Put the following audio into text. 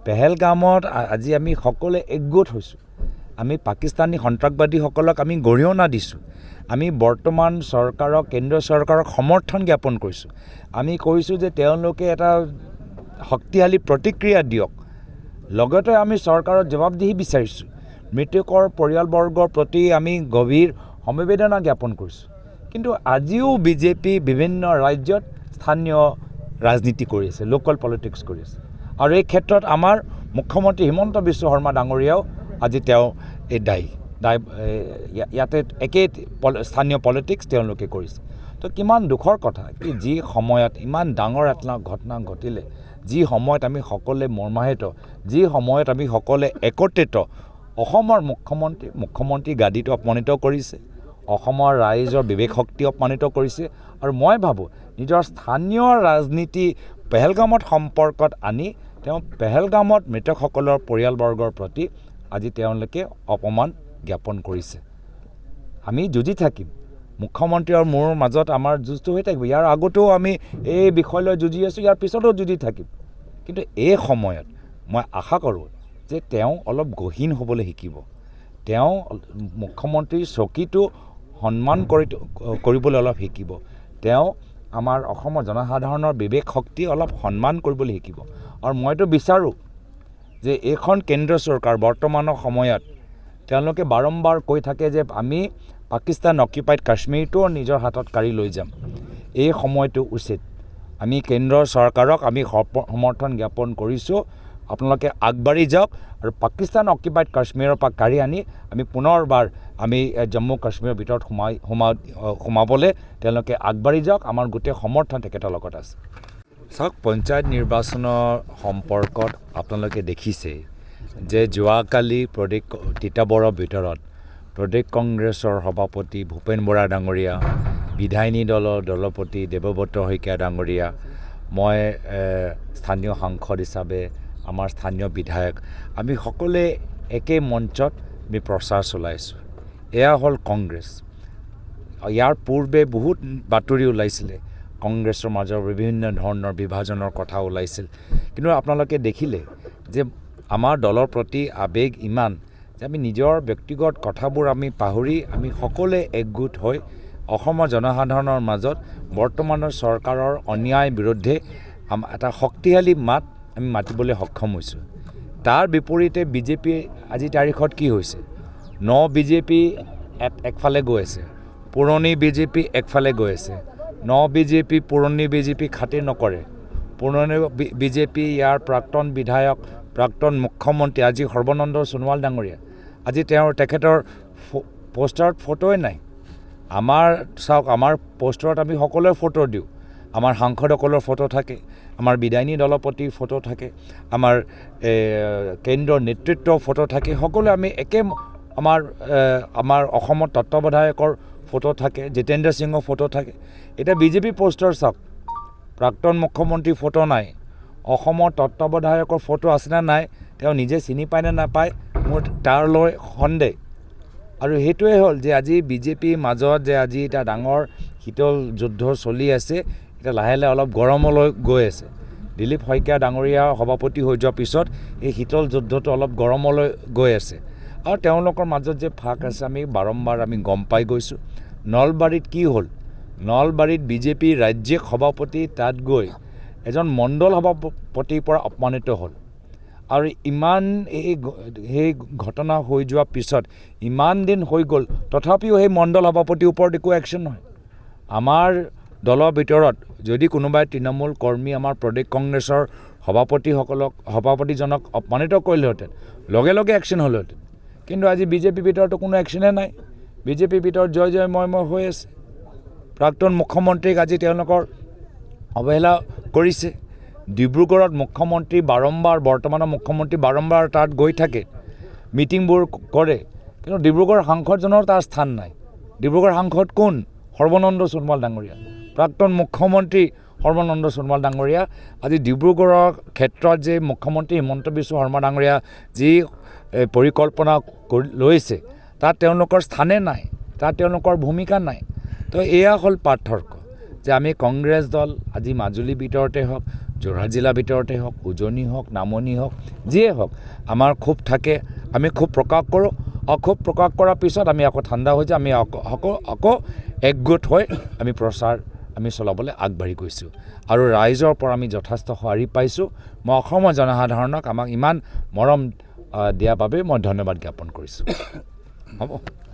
পেহেলগামত আজি আমি সকলোৱে একগোট হৈছোঁ। আমি পাকিস্তানী সন্ত্ৰাসবাদীসকলক আমি গৰিহণা দিছোঁ। আমি বৰ্তমান চৰকাৰক কেন্দ্ৰীয় চৰকাৰক সমৰ্থন জ্ঞাপন কৰিছোঁ। আমি কৈছোঁ যে তেওঁলোকে এটা শক্তিশালী প্ৰতিক্ৰিয়া দিয়ক। লগতে আমি চৰকাৰৰ জবাবদিহি বিচাৰিছোঁ। মৃতকৰ পৰিয়ালবৰ্গৰ প্ৰতি আমি গভীৰ সমবেদনা জ্ঞাপন কৰিছোঁ। কিন্তু আজিও বিজেপি বিভিন্ন ৰাজ্যত স্থানীয় ৰাজনীতি কৰি আছে, লোকেল পলিটিক্স কৰি আছে। আৰু এই ক্ষেত্ৰত আমাৰ মুখ্যমন্ত্ৰী হিমন্ত বিশ্ব শৰ্মা ডাঙৰীয়াও আজি তেওঁ এই দায়ী ইয়াতে একেই স্থানীয় পলিটিক্স তেওঁলোকে কৰিছে। তো কিমান দুখৰ কথা কি যি সময়ত ইমান ডাঙৰ এটা ঘটনা ঘটিলে, যি সময়ত আমি সকলোৱে মৰ্মাহিত, যি সময়ত আমি সকলোৱে একত্ৰিত, অসমৰ মুখ্যমন্ত্ৰী গাদীটো অপমানিত কৰিছে, অসমৰ ৰাইজৰ বিবেক শক্তি অপমানিত কৰিছে। আৰু মই ভাবোঁ নিজৰ স্থানীয় ৰাজনীতি পেহেলগামত সম্পৰ্কত আনি তেওঁ পেহেলগামত মৃতকসকলৰ পৰিয়ালবৰ্গৰ প্ৰতি আজি তেওঁলোকে অপমান জ্ঞাপন কৰিছে। আমি যুঁজি থাকিম, মুখ্যমন্ত্ৰী আৰু মোৰ মাজত আমাৰ যুঁজটো হৈ থাকিব। ইয়াৰ আগতেও আমি এই বিষয়লৈ যুঁজি আছোঁ, ইয়াৰ পিছতো যুঁজি থাকিম। কিন্তু এই সময়ত মই আশা কৰোঁ যে তেওঁ অলপ গহীন হ'বলৈ শিকিব। তেওঁ মুখ্যমন্ত্ৰীৰ চকীটো সন্মান কৰিবলৈ অলপ শিকিব। তেওঁ আমাৰ অসমৰ জনসাধাৰণৰ বিবেক শক্তি অলপ সন্মান কৰিবলৈ শিকিব। আৰু মইতো বিচাৰোঁ যে এইখন কেন্দ্ৰীয় চৰকাৰ বৰ্তমানৰ সময়ত তেওঁলোকে বাৰম্বাৰ কৈ থাকে যে আমি পাকিস্তান অকুপাইড কাশ্মীৰটো নিজৰ হাতত কাঢ়ি লৈ যাম। এই সময়টো উচিত। আমি কেন্দ্ৰৰ চৰকাৰক আমি সমৰ্থন জ্ঞাপন কৰিছোঁ, আপোনালোকে আগবাঢ়ি যাওক আৰু পাকিস্তান অকুপাইড কাশ্মীৰৰ পৰা কাঢ়ি আনি আমি পুনৰবাৰ আমি জম্মু কাশ্মীৰৰ ভিতৰত সোমাবলৈ তেওঁলোকে আগবাঢ়ি যাওক। আমাৰ গোটেই সমৰ্থন তেখেতৰ লগত আছে। চাওক, পঞ্চায়ত নিৰ্বাচনৰ সম্পৰ্কত আপোনালোকে দেখিছে যে যোৱাকালি তিতাবৰৰ ভিতৰত প্ৰদেশ কংগ্ৰেছৰ সভাপতি ভূপেন বৰা ডাঙৰীয়া, বিধায়িনী দলৰ দলপতি দেৱব্ৰত শইকীয়া ডাঙৰীয়া, মই স্থানীয় সাংসদ হিচাপে আমাৰ স্থানীয় বিধায়ক, আমি সকলোৱে একে মঞ্চত আমি প্ৰচাৰ চলাইছোঁ। এয়া হ'ল কংগ্ৰেছ। ইয়াৰ পূৰ্বে বহুত বাতৰি ওলাইছিলে, কংগ্ৰেছৰ মাজৰ বিভিন্ন ধৰণৰ বিভাজনৰ কথা ওলাইছিল। কিন্তু আপোনালোকে দেখিলে যে আমাৰ দলৰ প্ৰতি আৱেগ ইমান যে আমি নিজৰ ব্যক্তিগত কথাবোৰ আমি পাহৰি আমি সকলোৱে একগোট হৈ অসমৰ জনসাধাৰণৰ মাজত বৰ্তমানৰ চৰকাৰৰ অন্যায়ৰ বিৰুদ্ধে এটা শক্তিশালী মাত আমি মাতিবলৈ সক্ষম হৈছোঁ। তাৰ বিপৰীতে বিজেপি আজি তাৰিখত কি হৈছে, বিজেপি একফালে গৈ আছে, পুৰণি বিজেপি একফালে গৈ আছে। বিজেপি পুৰণি বিজেপি খাতিৰ নকৰে। পুৰণি বিজেপি ইয়াৰ প্ৰাক্তন বিধায়ক, প্ৰাক্তন মুখ্যমন্ত্ৰী আজি সৰ্বানন্দ সোণোৱাল ডাঙৰীয়া, আজি তেখেতৰ পোষ্টাৰত ফটোই নাই। চাওক, আমাৰ পোষ্টাৰত আমি সকলোৱে ফটো দিওঁ। আমাৰ সাংসদসকলৰ ফটো থাকে, আমাৰ বিধায়িনী দলপতিৰ ফটো থাকে, আমাৰ কেন্দ্ৰৰ নেতৃত্বৰ ফটো থাকে। সকলোৱে আমি একে আমাৰ অসমৰ তত্ত্বাৱধায়কৰ ফটো থাকে, জিতেন্দ্ৰ সিঙৰ ফটো থাকে। এতিয়া বিজেপি পোষ্টাৰ চাওক, প্ৰাক্তন মুখ্যমন্ত্ৰীৰ ফটো নাই, অসমৰ তত্ত্বাৱধায়কৰ ফটো আছেনে নাই তেওঁ নিজে চিনি পায় নে নাপায় মোৰ তাৰলৈ সন্দেহ। আৰু সেইটোৱে হ'ল যে আজি বিজেপিৰ মাজত যে আজি এটা ডাঙৰ শীতল যুদ্ধ চলি আছে, এতিয়া লাহে লাহে অলপ গৰমলৈ গৈ আছে। দিলীপ শইকীয়া ডাঙৰীয়া সভাপতি হৈ যোৱাৰ পিছত এই শীতল যুদ্ধটো অলপ গৰমলৈ গৈ আছে। আৰু তেওঁলোকৰ মাজত যে ফাক আছে আমি বাৰম্বাৰ আমি গম পাই গৈছোঁ। নলবাৰীত কি হ'ল, নলবাৰীত বিজেপিৰ ৰাজ্যিক সভাপতি তাত গৈ এজন মণ্ডল সভাপতিৰ পৰা অপমানিত হ'ল। আৰু ইমান সেই ঘটনা হৈ যোৱাৰ পিছত ইমান দিন হৈ গ'ল, তথাপিও সেই মণ্ডল সভাপতিৰ ওপৰত একো একশ্যন নহয়। আমাৰ দলৰ ভিতৰত যদি কোনোবাই তৃণমূল কৰ্মী আমাৰ প্ৰদেশ কংগ্ৰেছৰ সভাপতিজনক অপমানিত কৰিলেহেঁতেন, লগে লগে একশ্যন হ'লহেঁতেন। কিন্তু আজি বিজেপিৰ ভিতৰতো কোনো একশ্যনে নাই। বিজেপিৰ ভিতৰত জয় জয় মই হৈ আছে। প্ৰাক্তন মুখ্যমন্ত্ৰীক আজি তেওঁলোকৰ অৱহেলা কৰিছে। ডিব্ৰুগড়ত বৰ্তমানৰ মুখ্যমন্ত্ৰী বাৰম্বাৰ তাত গৈ থাকে, মিটিংবোৰ কৰে, কিন্তু ডিব্ৰুগড় সাংসদজনৰ তাৰ স্থান নাই। ডিব্ৰুগড় সাংসদ কোন? সৰ্বানন্দ সোণোৱাল ডাঙৰীয়া, প্ৰাক্তন মুখ্যমন্ত্ৰী সৰ্বানন্দ সোণোৱাল ডাঙৰীয়া। আজি ডিব্ৰুগড়ৰ ক্ষেত্ৰত যে মুখ্যমন্ত্ৰী হিমন্ত বিশ্ব শৰ্মা ডাঙৰীয়া যি পৰিকল্পনা লৈছে তাত তেওঁলোকৰ স্থানে নাই, তাত তেওঁলোকৰ ভূমিকা নাই। তো এয়া হ'ল পাৰ্থক্য যে আমি কংগ্ৰেছ দল আজি মাজুলীৰ ভিতৰতে হওক, যোৰহাট জিলাৰ ভিতৰতে হওক, উজনি হওক, নামনি হওক, যিয়ে হওক আমাৰ ক্ষোভ থাকে, আমি ক্ষোভ প্ৰকাশ কৰোঁ। অক্ষোভ প্ৰকাশ কৰাৰ পিছত আমি আকৌ ঠাণ্ডা হৈ যাওঁ, আমি আকৌ একগোট হৈ আমি প্ৰচাৰ আমি চলাবলৈ আগবাঢ়ি গৈছোঁ আৰু ৰাইজৰ পৰা আমি যথেষ্ট সঁহাৰি পাইছোঁ। মই অসমৰ জনসাধাৰণক আমাক ইমান মৰম দিয়াৰ বাবে মই ধন্যবাদ জ্ঞাপন কৰিছোঁ। হ'ব।